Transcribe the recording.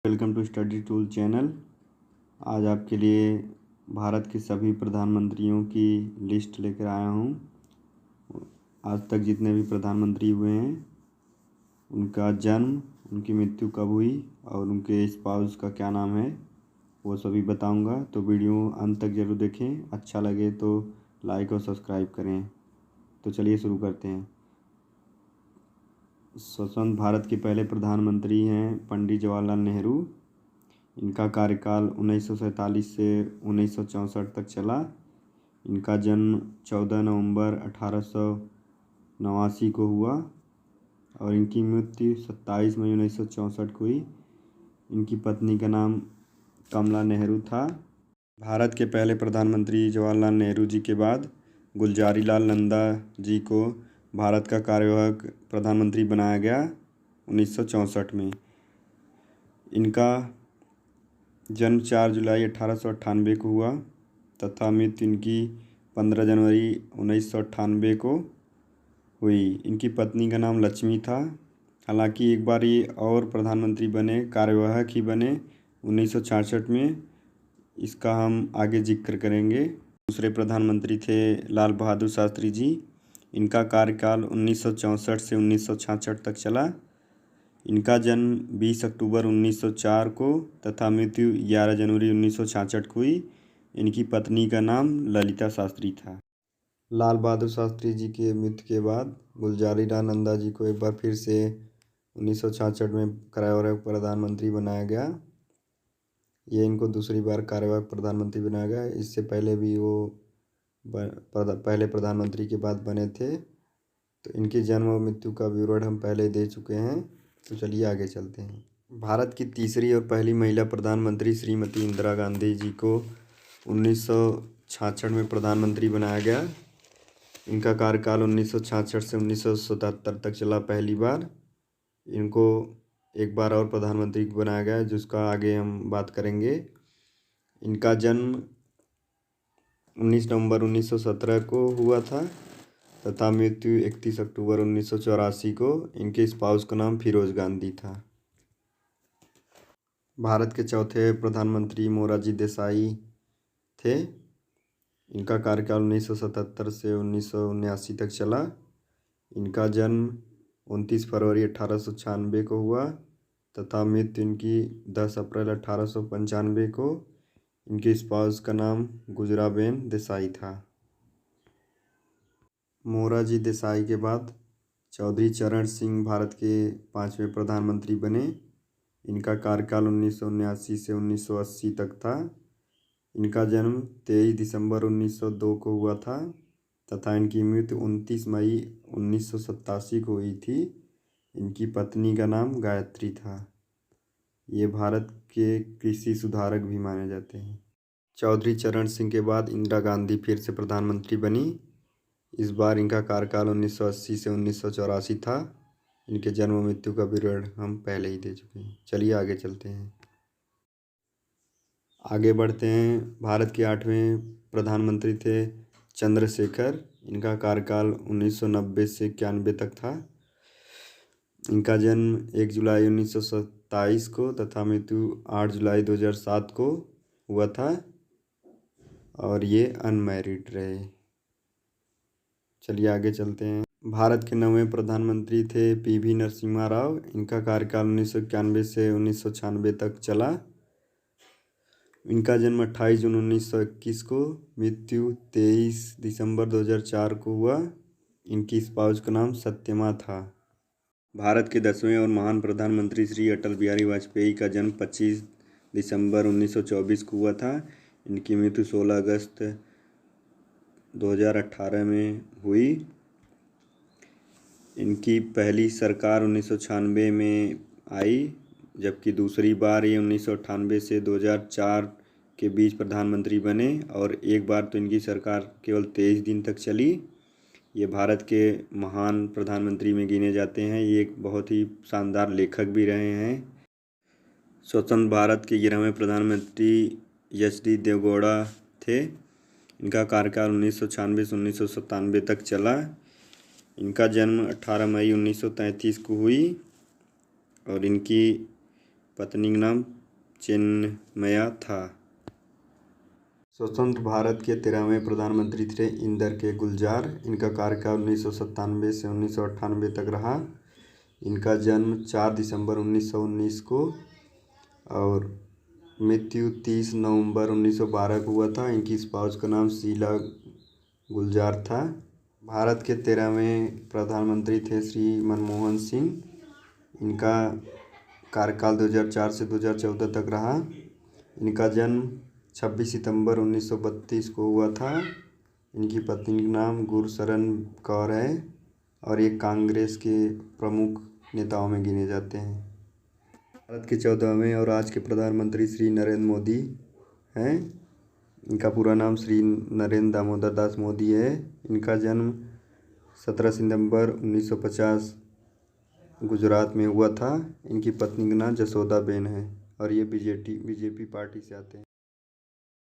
Welcome to study tool channel. आज आपके लिए भारत के सभी प्रधानमंत्रियों की लिस्ट लेकर आया हूँ। आज तक जितने भी प्रधानमंत्री हुए हैं उनका जन्म, उनकी मृत्यु कब हुई और उनके स्पाउस का क्या नाम है वो सभी बताऊंगा। तो वीडियो अंत तक ज़रूर देखें। अच्छा लगे तो लाइक और सब्सक्राइब करें। तो चलिए शुरू करते हैं। स्वतंत्र भारत के पहले प्रधानमंत्री हैं पंडित जवाहरलाल नेहरू। इनका कार्यकाल 1947 से 1964 तक चला। इनका जन्म 14 नवंबर 1889 को हुआ और इनकी मृत्यु 27 मई 1964 को हुई। इनकी पत्नी का नाम कमला नेहरू था। भारत के पहले प्रधानमंत्री जवाहरलाल नेहरू जी के बाद गुलजारीलाल नंदा जी को भारत का कार्यवाहक प्रधानमंत्री बनाया गया 1964 में। इनका जन्म 4 जुलाई 1898 को हुआ तथा मृत्यु इनकी 15 जनवरी 1998 को हुई। इनकी पत्नी का नाम लक्ष्मी था। हालांकि एक बार ये और प्रधानमंत्री बने, कार्यवाहक ही बने 1966 में। इसका हम आगे जिक्र करेंगे। दूसरे प्रधानमंत्री थे लाल बहादुर शास्त्री जी। इनका कार्यकाल 1964 से 1966 तक चला। इनका जन्म 20 अक्टूबर 1904 को तथा मृत्यु 11 जनवरी 1966 को हुई। इनकी पत्नी का नाम ललिता शास्त्री था। लाल बहादुर शास्त्री जी के मृत्यु के बाद गुलजारीलाल नंदा जी को एक बार फिर से 1966 में कार्यवाहक प्रधानमंत्री बनाया गया। ये इनको दूसरी बार कार्यवाहक प्रधानमंत्री बनाया गया। इससे पहले भी वो पहले प्रधानमंत्री के बाद बने थे। तो इनके जन्म और मृत्यु का विवरण हम पहले दे चुके हैं। तो चलिए आगे चलते हैं। भारत की तीसरी और पहली महिला प्रधानमंत्री श्रीमती इंदिरा गांधी जी को 1966 में प्रधानमंत्री बनाया गया। इनका कार्यकाल 1966 से 1977 तक चला। पहली बार इनको एक बार और प्रधानमंत्री बनाया गया जिसका आगे हम बात करेंगे। इनका जन्म 19 नवंबर 1917 को हुआ था तथा मृत्यु 31 अक्टूबर 1984 को। इनके स्पाउस का नाम फिरोज गांधी था। भारत के चौथे प्रधानमंत्री मोरारजी देसाई थे। इनका कार्यकाल 1977 से 1979 तक चला। इनका जन्म 29 फरवरी 1896 को हुआ तथा मृत्यु इनकी 10 अप्रैल 1895 को। इनके स्पाउस का नाम गुजराबेन देसाई था। मोरारजी देसाई के बाद चौधरी चरण सिंह भारत के 5वें प्रधानमंत्री बने। इनका कार्यकाल 1979 से 1980 तक था। इनका जन्म 23 दिसंबर 1902 को हुआ था तथा इनकी मृत्यु 29 मई 1987 को हुई थी। इनकी पत्नी का नाम गायत्री था। ये भारत के कृषि सुधारक भी माने जाते हैं। चौधरी चरण सिंह के बाद इंदिरा गांधी फिर से प्रधानमंत्री बनी। इस बार इनका कार्यकाल 1980 से 1984 था। इनके जन्म मृत्यु का विवरण हम पहले ही दे चुके हैं। चलिए आगे चलते हैं। आगे बढ़ते हैं। भारत के 8वें प्रधानमंत्री थे चंद्रशेखर। इनका कार्यकाल 1990 से 91 तक था। इनका जन्म 1 जुलाई 1927 को तथा मृत्यु 8 जुलाई 2007 को हुआ था और ये अनमैरिड रहे। चलिए आगे चलते हैं। भारत के 9वें प्रधानमंत्री थे पीवी नरसिम्हा राव। इनका कार्यकाल 1991 से 1996 तक चला। इनका जन्म 28 जून 1921 को, मृत्यु 23 दिसंबर 2004 को हुआ। इनकी स्पाउस का नाम सत्यमा था। भारत के 10वें और महान प्रधानमंत्री श्री अटल बिहारी वाजपेयी का जन्म 25 दिसंबर 1924 को हुआ था। इनकी मृत्यु 16 अगस्त 2018 में हुई। इनकी पहली सरकार 1996 में आई जबकि दूसरी बार ये 1998 से 2004 के बीच प्रधानमंत्री बने और एक बार तो इनकी सरकार केवल 23 दिन तक चली। ये भारत के महान प्रधानमंत्री में गिने जाते हैं। ये एक बहुत ही शानदार लेखक भी रहे हैं। स्वतंत्र भारत के 11वें प्रधानमंत्री एच.डी. देवेगौड़ा थे। इनका कार्यकाल 1996 से 1997 तक चला। इनका जन्म 18 मई 1933 को हुई और इनकी पत्नी का नाम चेन्नमैया था। स्वतंत्र भारत के 13वें प्रधानमंत्री थे इंदर के गुलजार। इनका कार्यकाल 1997 से 1998 तक रहा। इनका जन्म 4 दिसंबर 1919 को और मृत्यु 30 नवंबर 1912 को हुआ था। इनकी स्पाउस का नाम शीला गुलजार था। भारत के 13वें प्रधानमंत्री थे श्री मनमोहन सिंह। इनका कार्यकाल 2004 से 2014 तक रहा। इनका जन्म 26 सितंबर 1932 को हुआ था। इनकी पत्नी का नाम गुरशरण कौर है और ये कांग्रेस के प्रमुख नेताओं में गिने जाते हैं। भारत के 14वें और आज के प्रधानमंत्री श्री नरेंद्र मोदी हैं। इनका पूरा नाम श्री नरेंद्र दामोदर दास मोदी है। इनका जन्म 17 सितंबर 1950 गुजरात में हुआ था। इनकी पत्नी का नाम जसोदाबेन है और ये बीजेपी पार्टी से आते हैं।